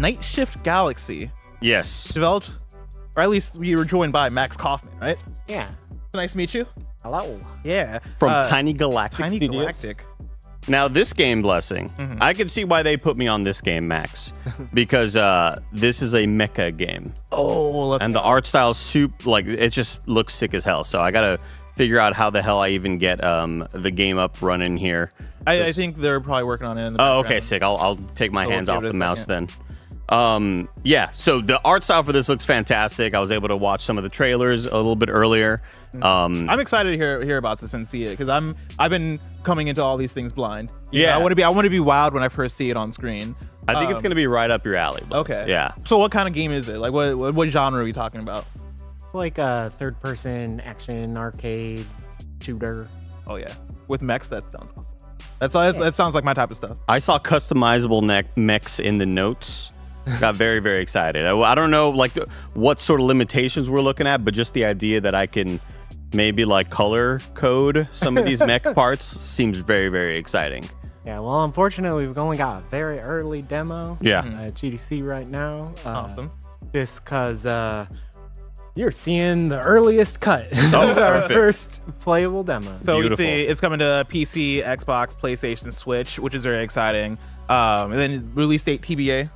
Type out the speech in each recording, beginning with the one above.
Nightshift Galaxy. Yes. Developed, or at least you were joined by Max Kaufmann, right? Yeah. It's nice to meet you. Hello. Yeah. From Tiny Galactic Tiny Studios. Galactic. Now, this game, Blessing, I can see why they put me on this game, Max, because this is a mecha game. Oh, and the art style soup, like, it just looks sick as hell. So I gotta figure out how the hell I even get the game up running here. I think they're probably working on it in the Oh, background. okay, sick. I'll take my hands off the mouse then. second. Yeah, so the art style for this looks fantastic. I was able to watch some of the trailers a little bit earlier. I'm excited to hear about this and see it because I've been coming into all these things blind. Yeah. I want to be wowed when I first see it on screen. I think it's gonna be right up your alley. Buzz. Okay. Yeah. So what kind of game is it? Like what genre are we talking about? Like a third-person action arcade shooter. Oh yeah, with mechs. That sounds awesome. That sounds like my type of stuff. I saw customizable mechs in the notes. Got very, very excited. I don't know like what sort of limitations we're looking at, but just the idea that I can maybe like color code some of these mech parts seems very, very exciting. Yeah, well, unfortunately, we've only got a very early demo Yeah. at GDC right now. Awesome. Just because you're seeing the earliest cut. Oh, This is our perfect. first playable demo. So Beautiful. we see it's coming to PC, Xbox, PlayStation, Switch, which is very exciting. And then release date TBA.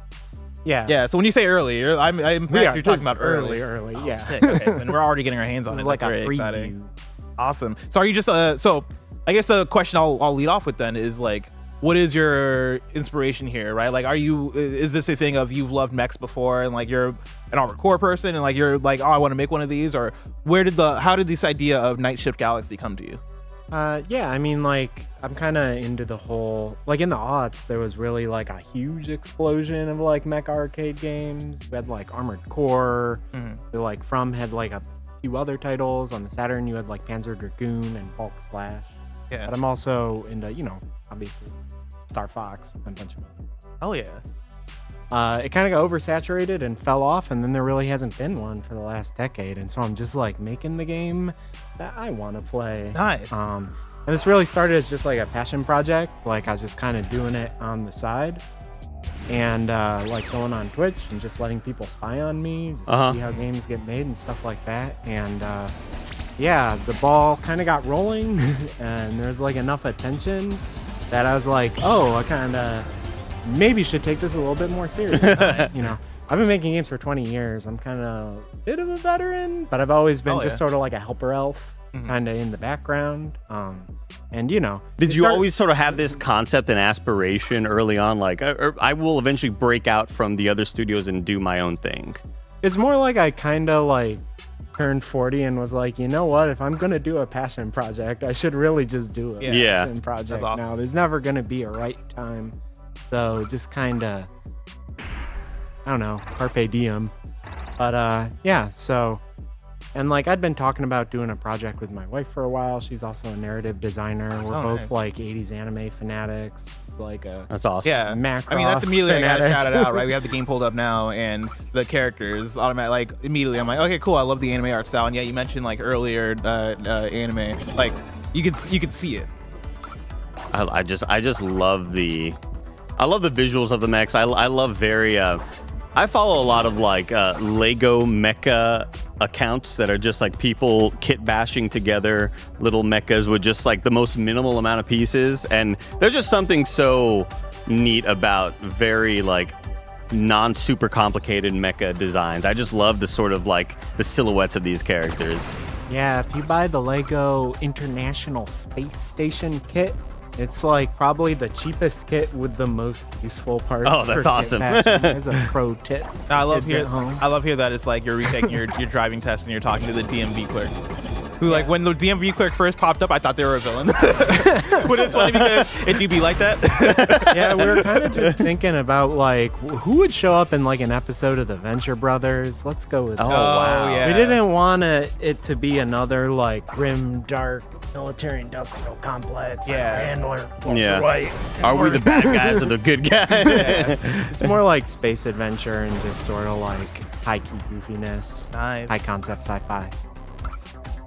Yeah. Yeah. So when you say early, you're talking about early. Early, Oh, yeah. sick. Okay. And we're already getting our hands on This it. is like That's a very preview. exciting. Awesome. So are you just so I guess the question I'll lead off with then is like, what is your inspiration here, right? Like, is this a thing of you've loved mechs before and like you're an Armored Core person and like you're like, oh, I want to make one of these, or how did this idea of Nightshift Galaxy come to you? Yeah, I mean, like, I'm kind of into the whole, like, in the aughts, there was really, like, a huge explosion of, like, mech arcade games. We had, like, Armored Core. Like, From had, like, a few other titles. On the Saturn, you had, like, Panzer Dragoon and Bulk Slash. Yeah. But I'm also into, obviously, Star Fox and a bunch of others. Oh yeah. It kind of got oversaturated and fell off, and then there really hasn't been one for the last decade. And so I'm just, like, making the game that I want to play. Nice. And this really started as just like a passion project. Like I was just kind of doing it on the side and like going on Twitch and just letting people spy on me, just to see how games get made and stuff like that. And yeah, the ball kind of got rolling and there's like enough attention that I was like, oh, I kind of maybe should take this a little bit more serious. I've been making games for 20 years. I'm kind of a bit of a veteran, but I've always been just sort of like a helper elf, kind of in the background. And did you always sort of have this concept and aspiration early on, like I will eventually break out from the other studios and do my own thing? It's more like I kind of like turned 40 and was like, you know what? If I'm gonna do a passion project, I should really just do a passion project. That's awesome. Now. There's never gonna be a right time, so just kind of, I don't know, carpe diem. But yeah, so, and like I'd been talking about doing a project with my wife for a while. She's also a narrative designer. We're both nice. like 80s anime fanatics, like a That's awesome. Yeah, Macross I mean that's immediately I gotta fanatic. shout it out, right? We have the game pulled up now, and the characters automatic. Like immediately, I'm like, okay, cool. I love the anime art style, and yeah, you mentioned like earlier anime, like you could see it. I just love the visuals of the mechs. I love very I follow a lot of like Lego mecha accounts that are just like people kit bashing together little mechas with just like the most minimal amount of pieces, and there's just something so neat about very like non-super complicated mecha designs. I just love the sort of like the silhouettes of these characters. Yeah, if you buy the Lego International Space Station kit, it's like probably the cheapest kit with the most useful parts. Oh, that's for awesome. kit bashing. There's a pro tip. I love Kids at home. here that it's like you're retaking your driving test and you're talking to the DMV clerk. Who like when the DMV clerk first popped up, I thought they were a villain. But it's funny because it do be like that. Yeah, we were kind of just thinking about like who would show up in like an episode of the Venture Brothers. Let's go with that. wow. Yeah. We didn't want it to be another like grim, dark military industrial complex. Yeah. Handler. Yeah. White. Are we the bad guys or the good guys? It's more like space adventure and just sort of like high-key goofiness. Nice. High concept sci-fi.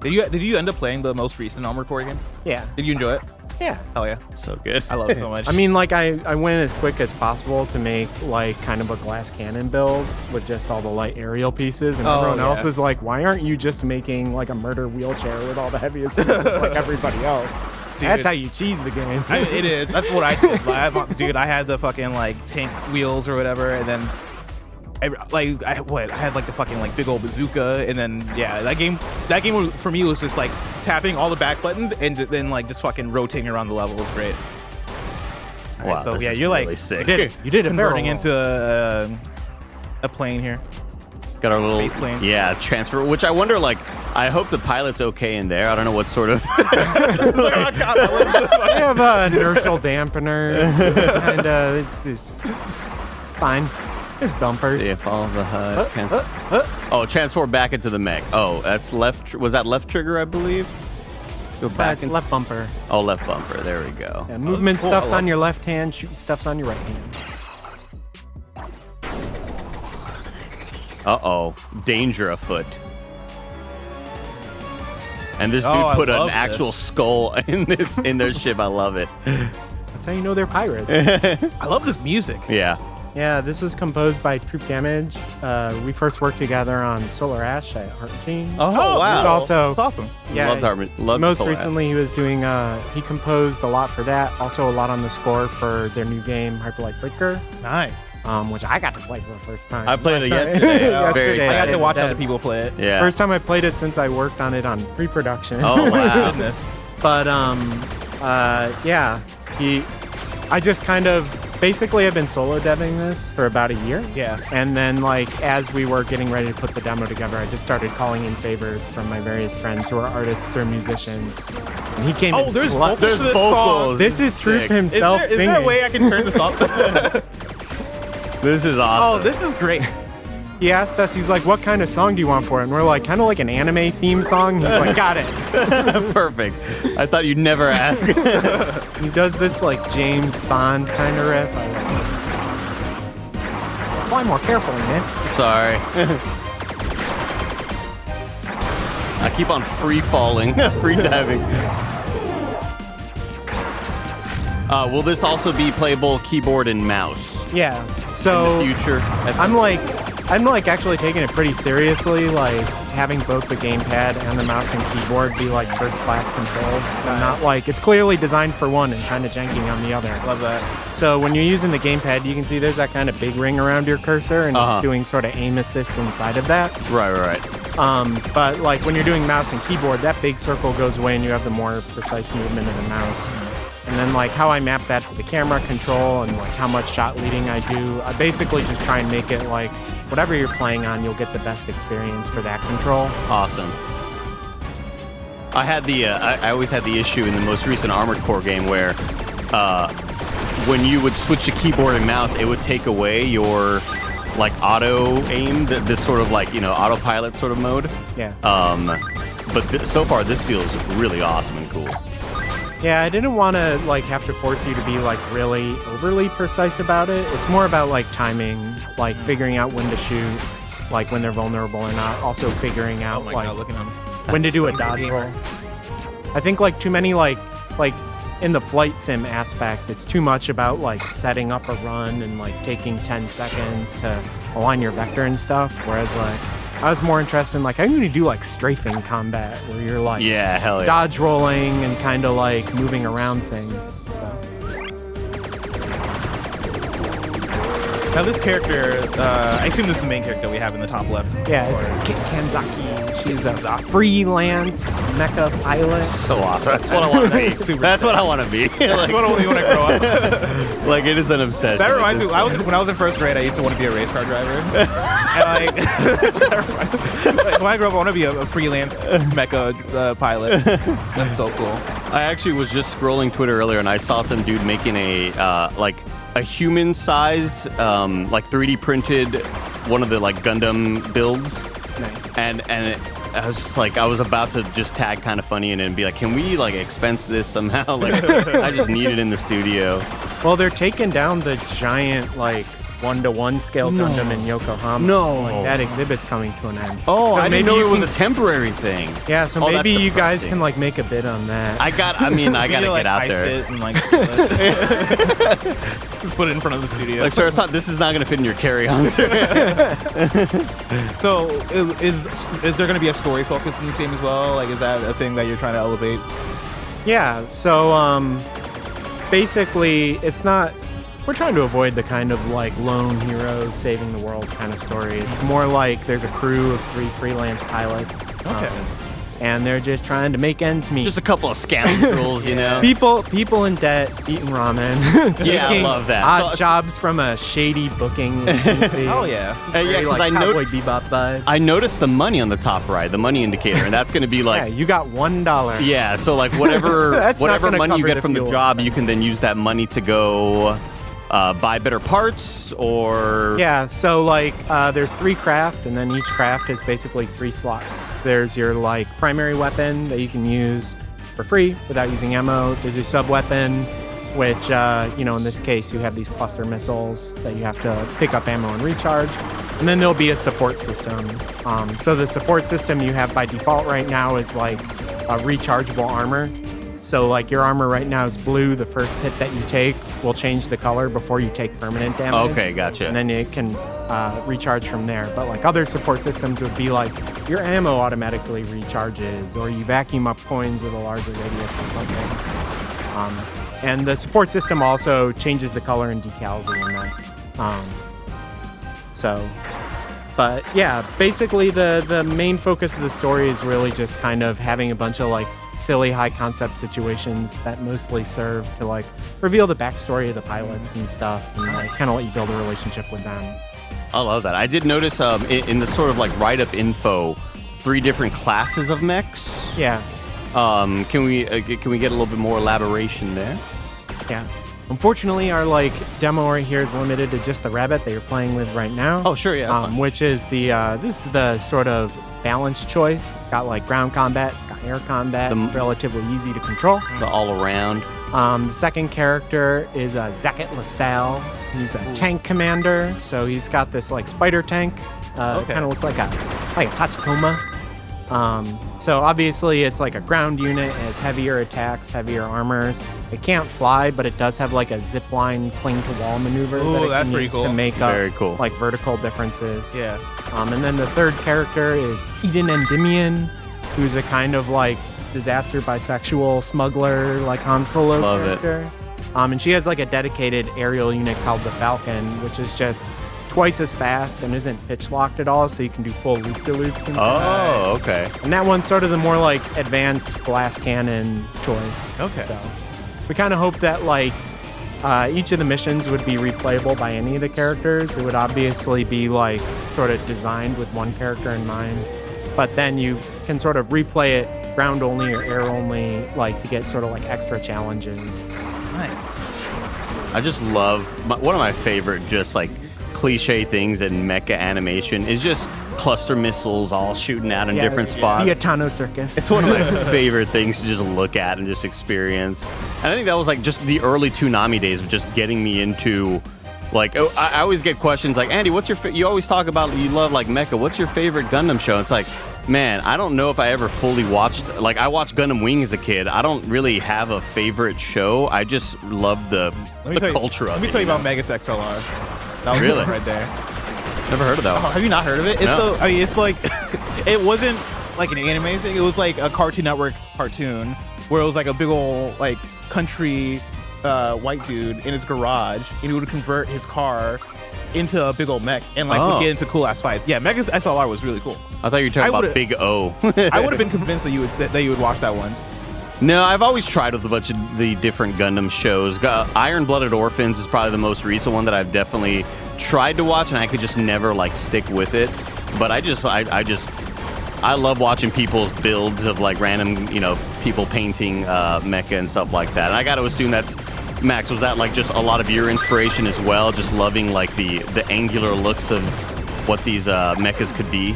Did you end up playing the most recent Armored Core game? Yeah. Did you enjoy it? Yeah. Hell yeah. So good. I love it so much. I mean, like, I went as quick as possible to make, like, kind of a glass cannon build with just all the light aerial pieces. And everyone else was like, why aren't you just making, like, a murder wheelchair with all the heaviest pieces like everybody else? Dude, that's how you cheese the game. It is. That's what I did. Dude, I had the fucking, like, tank wheels or whatever, and then... I had like the fucking like big old bazooka, and then yeah, that game was, for me, was just like tapping all the back buttons and then like just fucking rotating around the level was great. All wow, right, so this yeah, is you're really like sick. You did it converting into a plane here. Got our little Base plane. transfer, which I wonder, like, I hope the pilot's okay in there. I don't know what sort of We have inertial dampeners, and it's fine. It's bumpers. Yeah, follow the HUD. Transform back into the mech. Oh, that's left. Was that left trigger, I believe? Let's go back. It's left bumper. Oh, left bumper. There we go. Yeah, movement cool. stuff's on your left hand, shooting stuff's on your right hand. Uh-oh. Danger afoot. And this dude I put an love actual skull in their ship. I love it. That's how you know they're pirates. I love this music. Yeah. Yeah, this was composed by Troop Damage. We first worked together on Solar Ash at Heart Machine. Oh, wow. He's also, That's awesome. yeah, Loved Harmon. Loved most Solar Ash. recently he was doing, he composed a lot for that. Also a lot on the score for their new game, Hyperlight Breaker, Nice. which I got to play for the first time. I played it last night. yesterday. Yesterday, Very I got to excited. watch other people play it. Yeah. First time I played it since I worked on it on pre-production. Oh, wow. Goodness. But yeah, I just kind of basically have been solo deving this for about a year. Yeah. And then like as we were getting ready to put the demo together, I just started calling in favors from my various friends who are artists or musicians. And he came. Oh, in there's clutch. vocals. There's vocals. This is Troop sick. himself Is singing. there a way I can turn this off? This is Oh, awesome. this is great. He asked us, he's like, "What kind of song do you want for it?" And we're like, "Kind of like an anime theme song." He's like, "Got it." Perfect. I thought you'd never ask. He does this like James Bond kind of riff. I like it. Fly more carefully, miss. Sorry. I keep on free falling, free diving. Will this also be playable keyboard and mouse Yeah. in So the future? I'm like actually taking it pretty seriously, like having both the gamepad and the mouse and keyboard be like first class controls. And not like it's clearly designed for one and kind of janky on the other. Love that. So when you're using the gamepad, you can see there's that kind of big ring around your cursor, and it's doing sort of aim assist inside of that. Right. But like when you're doing mouse and keyboard, that big circle goes away and you have the more precise movement of the mouse. And then like how I map that to the camera control and like how much shot leading I do, I basically just try and make it like whatever you're playing on, you'll get the best experience for that control. Awesome. I had I always had the issue in the most recent Armored Core game where when you would switch to keyboard and mouse, it would take away your like auto aim, this sort of like, autopilot sort of mode. Yeah. But so far this feels really awesome and cool. Yeah, I didn't want to like have to force you to be like really overly precise about it. It's more about like timing, like figuring out when to shoot, like when they're vulnerable or not. Also figuring out like look at him. when to That's do a so dodge cool. roll. I think like too many like in the flight sim aspect, it's too much about like setting up a run and like taking 10 seconds to align your vector and stuff. Whereas like I was more interested in like I'm gonna do like strafing combat where you're like Yeah, hell yeah. dodge rolling and kind of like moving around things. So Now this character, I assume this is the main character we have in the top left. yeah, this is Kit Kanzaki. She's a freelance mecha pilot. So awesome. That's what I want to be. That's what I want to be. That's what I want to grow up. Like it is an obsession. That reminds me, when I was in first grade, I used to want to be a race car driver. And like, that reminds me, like, when I grow up, I want to be a freelance mecha pilot. That's so cool. I actually was just scrolling Twitter earlier and I saw some dude making a human-sized, like 3D printed one of the like Gundam builds. Nice. And I was just like, I was about to just tag kind of funny in it and be like, can we like expense this somehow? Like, I just need it in the studio. Well, they're taking down the giant like 1-to-1 scale Gundam in Yokohama. No. Like, that exhibit's coming to an end. Oh, So I didn't maybe know you it was can- a temporary thing. Yeah, so Oh, maybe that's you guys depressing. can like make a bid on that. I gotta We get like, out iced there. it and, like, just put it in front of the studio. Like, sir, this is not gonna fit in your carry-on. So is there going to be a story focus in this game as well? Like, is that a thing that you're trying to elevate? Yeah, so basically it's not, we're trying to avoid the kind of like lone hero saving the world kind of story. It's more like there's a crew of 3 freelance pilots. Okay. And they're just trying to make ends meet. Just a couple of scoundrels, you know. People in debt eating ramen. Yeah, I taking love that. Odd So- jobs from a shady booking agency. Oh yeah. Yeah, Very, because like, I Cowboy know. Bebop vibe. I noticed the money on the top right, the money indicator, and that's gonna be Yeah, like. you got $1. Yeah, so like whatever That's not whatever gonna money you cover get the from the fuel job, you expense. can then use that money to go buy better parts or. Yeah, so like there's 3 craft, and then each craft is basically 3 slots. There's your like primary weapon that you can use for free without using ammo. There's your sub weapon, which in this case you have these cluster missiles that you have to pick up ammo and recharge. And then there'll be a support system. So the support system you have by default right now is like a rechargeable armor. So like your armor right now is blue. The first hit that you take will change the color before you take permanent damage. Okay, gotcha. And then it can recharge from there. But like other support systems would be like your ammo automatically recharges, or you vacuum up coins with a larger radius or something. And the support system also changes the color and decals in that. But yeah, basically the main focus of the story is really just kind of having a bunch of like silly high concept situations that mostly serve to like reveal the backstory of the pilots and stuff, and like kind of let you build a relationship with them. I love that. I did notice in the sort of like write-up info, 3 different classes of mechs. Yeah, Can we get a little bit more elaboration there? yeah. Unfortunately, our like demo right here is limited to just the rabbit that you're playing with right now. Oh, sure, yeah. Fine. Which is this is the sort of balanced choice. It's got like ground combat, it's got air combat, relatively easy to control. The all-around. The second character is Zacket LaSalle, who's a tank commander. So he's got this like spider tank. Okay. Kind of looks like a Tachikoma. So obviously it's like a ground unit. It has heavier attacks, heavier armors. It can't fly, but it does have like a zip line cling to wall maneuver Ooh, that it that's can pretty use cool. to make up Very cool. like vertical differences. Yeah. And then the third character is Eden Endymion, who's a kind of like disaster bisexual smuggler, like Han Solo Love it. character. And she has like a dedicated aerial unit called the Falcon, which is just twice as fast and isn't pitch locked at all, so you can do full loop-de-loops. And Oh, okay. and that one's sort of the more like advanced glass cannon choice. Okay. So we kind of hope that like each of the missions would be replayable by any of the characters. It would obviously be like sort of designed with one character in mind, but then you can sort of replay it ground only or air only, like to get sort of like extra challenges. Nice. I just love one of my favorite just like cliche things in mecha animation is just cluster missiles all shooting out in different spots. The Atano Circus. It's one of my favorite things to just look at and just experience. And I think that was like just the early Toonami days of just getting me into like, I always get questions like, Andy, what's your, you always talk about, you love like mecha, what's your favorite Gundam show? It's like, man, I don't know if I ever fully watched, like I watched Gundam Wing as a kid. I don't really have a favorite show. I just love the culture of it. Let me tell you about Megas XLR. That was Really? one right there. Never heard of that Oh, one. have you not heard of it? It's No. it's like, it wasn't like an anime thing. It was like a Cartoon Network cartoon where it was like a big old like country white dude in his garage, and he would convert his car into a big old mech and like Oh. would get into cool ass fights. Yeah, Megas XLR was really cool. I thought you were talking I about would've- Big O. I would have been convinced that you would watch that one. No, I've always tried with a bunch of the different Gundam shows. Iron-Blooded Orphans is probably the most recent one that I've definitely tried to watch, and I could just never like stick with it. But I love watching people's builds of like random, people painting mecha and stuff like that. And I got to assume that's Max. Was that like just a lot of your inspiration as well? Just loving like the angular looks of what these mechas could be.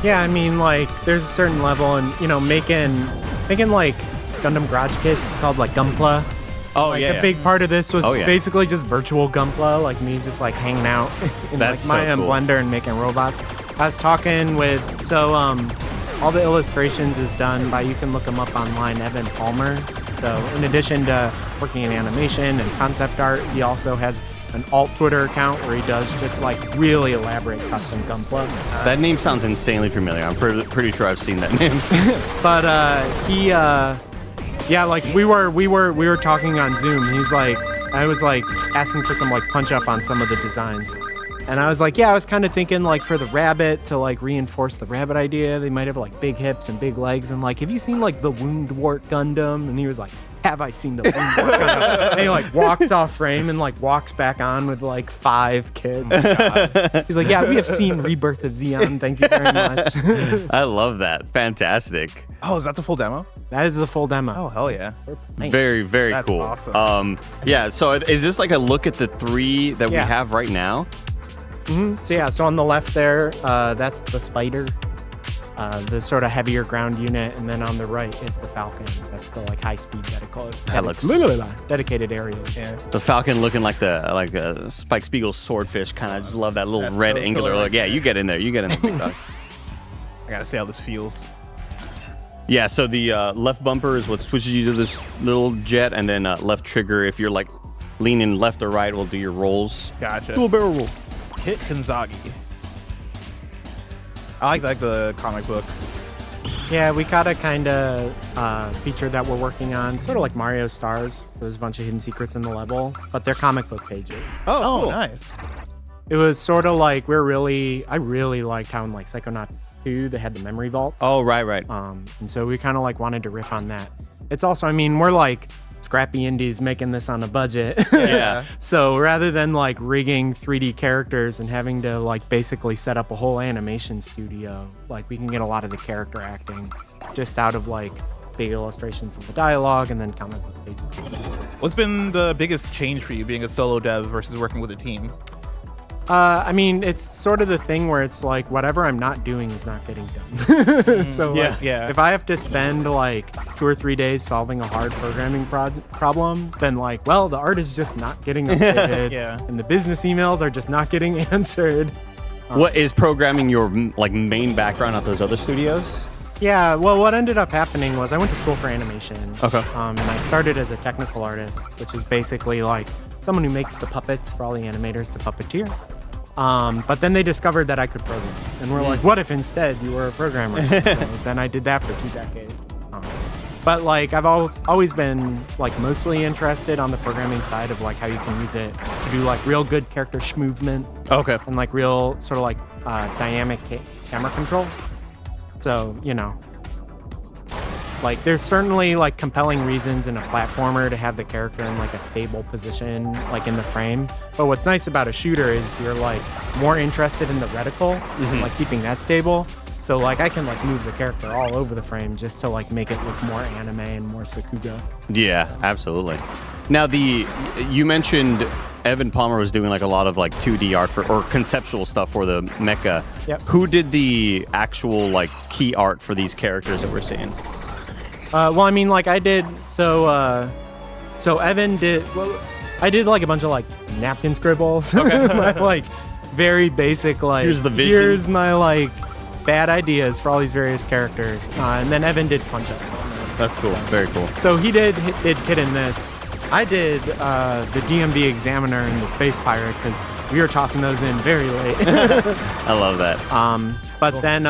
Yeah, I mean, like, there's a certain level, and making like Gundam garage kits. It's called like Gunpla. Oh, like yeah. a big part of this was Oh, yeah. basically just virtual Gunpla, like me just like hanging out in That's like my so cool. Blender and making robots. I was talking with all the illustrations is done by, you can look him up online, Evan Palmer. So in addition to working in animation and concept art, he also has an alt Twitter account where he does just like really elaborate custom Gunpla. That name sounds insanely familiar. I'm pretty sure I've seen that name. But yeah, like we were talking on Zoom. He's like, I was like asking for some like punch up on some of the designs. And I was like, yeah, I was kind of thinking like for the rabbit, to like reinforce the rabbit idea, they might have like big hips and big legs. And like, have you seen like the Woundwort Gundam? And he was like, have I seen the Woundwort Gundam? And he like walks off frame and like walks back on with like 5 kids. God. He's like, yeah, we have seen Rebirth of Xeon. Thank you very much. I love that. Fantastic. Oh, is that the full demo? That is the full demo. Oh, hell yeah. Very, very That's cool. awesome. Yeah, so is this like a look at the 3 that we Yeah. have right now? So yeah, so on the left there, that's the Spider, the sort of heavier ground unit, and then on the right is the Falcon. That's the like high-speed That looks- dedicated area. Yeah. The Falcon looking like a Spike Spiegel swordfish kind of. I just love that little That's red really angular cool. look. Yeah, you get in there. You get in there, big dog. I gotta see how this feels. Yeah, so the left bumper is what switches you to this little jet, and then left trigger, if you're like leaning left or right, will do your rolls. Gotcha. Dual barrel roll. Kit Kanzagi. I like the comic book. Yeah, we got a kind of feature that we're working on, sort of like Mario Stars. There's a bunch of hidden secrets in the level, but they're comic book pages. Oh, cool. nice. It was sort of like I really liked how in like Psychonauts 2 they had the memory vault. Oh, right. And so we kind of like wanted to riff on that. It's also, I mean, we're like scrappy indies making this on a budget. Yeah. So rather than like rigging 3D characters and having to like basically set up a whole animation studio, like we can get a lot of the character acting just out of like big illustrations of the dialogue and then comic book pages. What's been the biggest change for you being a solo dev versus working with a team? I mean, it's sort of the thing where it's like whatever I'm not doing is not getting done. So Yeah, like, yeah. if I have to spend like 2 or 3 days solving a hard programming problem, then like, well, the art is just not getting updated, Yeah. and the business emails are just not getting answered. What is programming your like main background at those other studios? Yeah, well, what ended up happening was I went to school for animation. Okay. And I started as a technical artist, which is basically like someone who makes the puppets for all the animators to puppeteer. But then they discovered that I could program. And we're like, what if instead you were a programmer? So then I did that for 2 decades. But like I've always been like mostly interested on the programming side of like how you can use it to do like real good character movement Okay. and like real sort of like dynamic camera control. So, you know, like there's certainly like compelling reasons in a platformer to have the character in like a stable position, like in the frame. But what's nice about a shooter is you're like more interested in the reticle, and, like keeping that stable. So like I can like move the character all over the frame just to like make it look more anime and more Sakuga. Yeah, absolutely. Now you mentioned Evan Palmer was doing like a lot of like 2D art or conceptual stuff for the mecha. Yep. Who did the actual like key art for these characters that we're seeing? Well, I mean, like I did. So Evan did. Well, I did like a bunch of like napkin scribbles. Okay. My, like very basic. Like Here's the vision. Here's my like bad ideas for all these various characters, and then Evan did punch ups on them. That's cool. Very cool. So he did Kid in this. I did the DMV Examiner and the Space Pirate because we were tossing those in very late. I love that. But then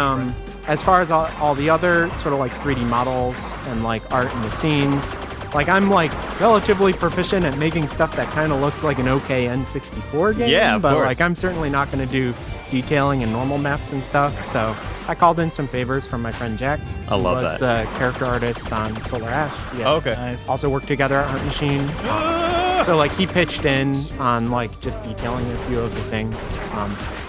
as far as all the other sort of like 3D models and like art in the scenes, like I'm like relatively proficient at making stuff that kind of looks like an OK N64 game. Yeah, of but course. like I'm certainly not going to do detailing and normal maps and stuff. So I called in some favors from my friend Jack. I love who was that. the character artist on Solar Ash. Yeah. Okay. Nice. Also worked together at Art Machine. So like he pitched in on like just detailing a few of the things.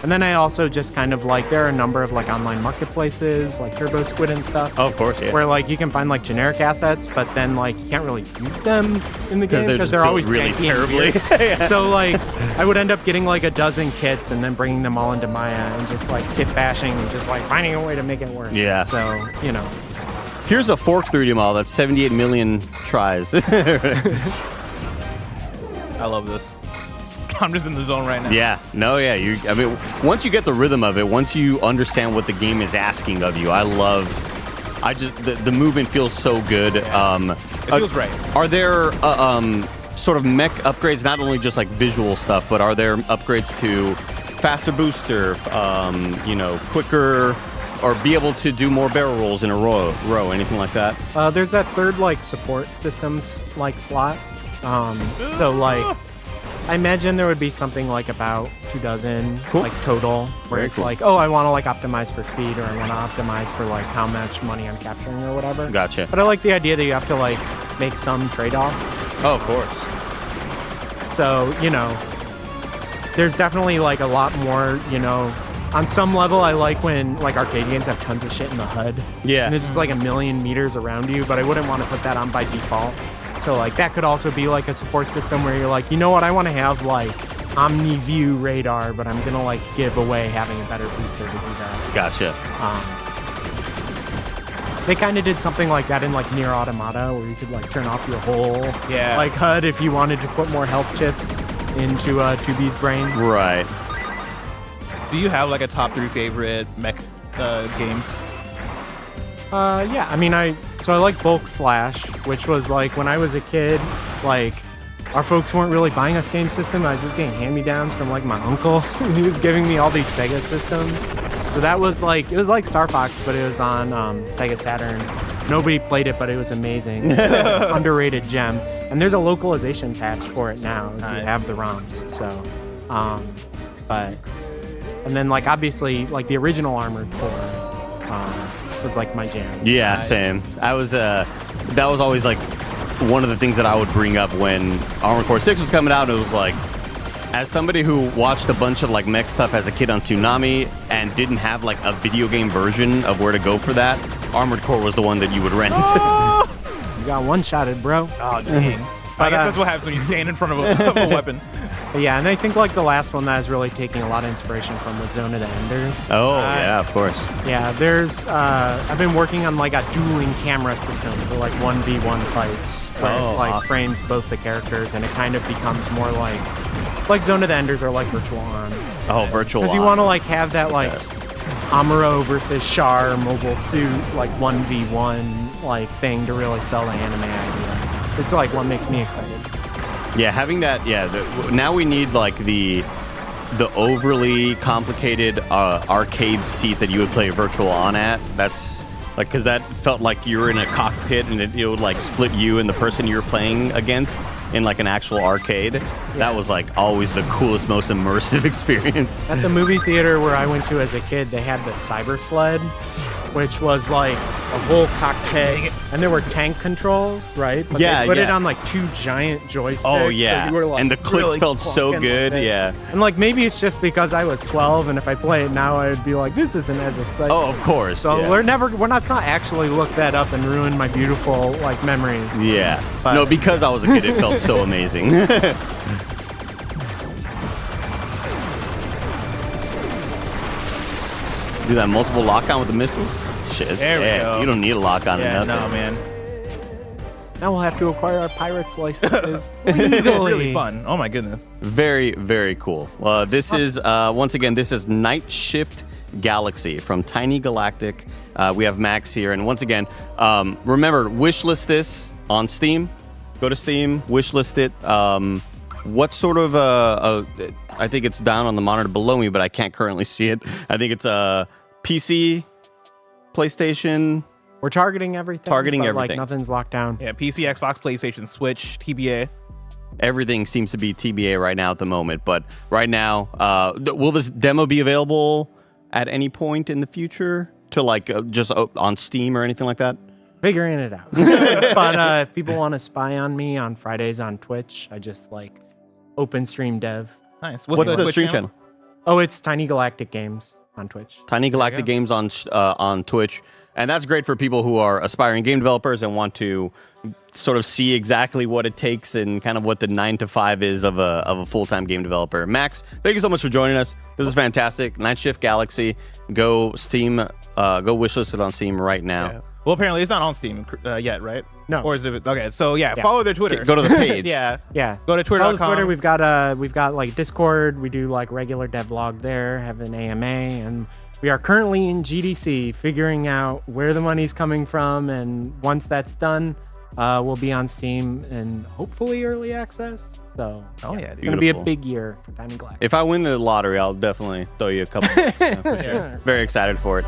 And then I also just kind of like, there are a number of like online marketplaces like Turbo Squid and stuff. Oh, of course, yeah. Where like you can find like generic assets, but then like you can't really use them in the game they're because just they're built always really janky and terribly. weird. So like I would end up getting like a dozen kits and then bringing them all into Maya and just like kit bashing and just like finding a way to make it work. Yeah. So, you know. Here's a fork 3D model that's 78 million tries. I love this. I'm just in the zone right now. Yeah, no, yeah. I mean, once you get the rhythm of it, once you understand what the game is asking of you, the movement feels so good. It feels right. Are there sort of mech upgrades, not only just like visual stuff, but are there upgrades to faster booster, quicker, or be able to do more barrel rolls in a row, anything like that? There's that third like support systems like slot. So like, I imagine there would be something like about 24 Cool. like total, where Very it's cool. like, oh, I want to like optimize for speed, or I want to optimize for like how much money I'm capturing or whatever. Gotcha. But I like the idea that you have to like make some trade-offs. Oh, of course. So, there's definitely like a lot more, on some level I like when like arcade games have tons of shit in the HUD. Yeah. And it's just like a million meters around you, but I wouldn't want to put that on by default. So like that could also be like a support system where you're like, you know what, I want to have like omni view radar, but I'm going to like give away having a better booster to do that. Gotcha. They kind of did something like that in like Nier Automata, where you could like turn off your whole like HUD if you wanted to put more health chips into 2B's brain. Right. Do you have like a top 3 favorite mech games? Yeah, I mean, I like Bulk Slash, which was like when I was a kid, like our folks weren't really buying us game system. I was just getting hand-me-downs from like my uncle. He was giving me all these Sega systems. So that was like, it was like Star Fox, but it was on Sega Saturn. Nobody played it, but it was amazing. Underrated gem. And there's a localization patch for it now if you have the ROMs. So, and then like obviously like the original Armored Core was like my jam. Yeah, same. That was always like one of the things that I would bring up when Armored Core 6 was coming out. It was like, as somebody who watched a bunch of like mech stuff as a kid on Toonami and didn't have like a video game version of where to go for that, Armored Core was the one that you would rent. You got one-shotted, bro. Oh, dang. I guess that's what happens when you stand in front of a weapon. Yeah, and I think like the last one that is really taking a lot of inspiration from was Zone of the Enders. Oh, yeah, of course. Yeah, there's I've been working on like a dueling camera system for like 1v1 fights where it like awesome. frames both the characters, and it kind of becomes more like Zone of the Enders or like Virtual On. Oh, Virtual On. Because you want to like have that like Best. Amuro versus Char mobile suit like 1v1 like thing to really sell the anime idea. It's like what makes me excited. Yeah, having that. Yeah, now we need like the overly complicated arcade seat that you would play Virtual On at. That's like, because that felt like you were in a cockpit and it would like split you and the person you were playing against in like an actual arcade. Yeah. That was like always the coolest, most immersive experience. At the movie theater where I went to as a kid, they had the Cyber Sled, which was like a whole cockpit, and there were tank controls, right? But they put it on like 2 giant joysticks. Oh yeah, so you were, like, and the clicks really felt so good. Yeah, and like maybe it's just because I was 12, and if I play it now, I would be like, this isn't as exciting. Oh, of course. So we're not actually look that up and ruin my beautiful like memories. Yeah, but, no, because I was a kid, it felt so amazing. Do that multiple lock-on with the missiles? Shit, There we go. You don't need a lock-on in Yeah, nothing. no, man. Now we'll have to acquire our pirate's licenses Really legally. fun. Oh my goodness. Very, very cool. This is, once again, this is Nightshift Galaxy from Tiny Galactic. We have Max here. And once again, remember, wishlist this on Steam. Go to Steam, wishlist it. What sort of, I think it's down on the monitor below me, but I can't currently see it. I think it's a PC, PlayStation. We're targeting everything. Targeting but, everything. Like nothing's locked down. Yeah, PC, Xbox, PlayStation, Switch, TBA. Everything seems to be TBA right now at the moment. But right now, will this demo be available at any point in the future to like just on Steam or anything like that? Figuring it out. But if people want to spy on me on Fridays on Twitch, I just like open stream dev. Nice. What's the Twitch stream channel? Oh, it's Tiny Galactic Games on Twitch. Tiny Galactic Games on Twitch. And that's great for people who are aspiring game developers and want to sort of see exactly what it takes and kind of what the 9 to 5 is of a full-time game developer. Max, thank you so much for joining us. This is fantastic. Nightshift Galaxy. Go Steam, go wishlist it on Steam right now. Yeah. Well, apparently it's not on Steam yet, right? No. Or is it? Okay, so yeah, follow their Twitter. Go to the page. Yeah. Yeah. Go to Follow twitter.com. Twitter. We've got like Discord. We do like regular devlog there, have an AMA, and we are currently in GDC figuring out where the money's coming from. And once that's done, we'll be on Steam and hopefully early access. So it's gonna be a big year for Tiny Glass. If I win the lottery, I'll definitely throw you a couple bucks. Yeah, for sure. Very excited for it.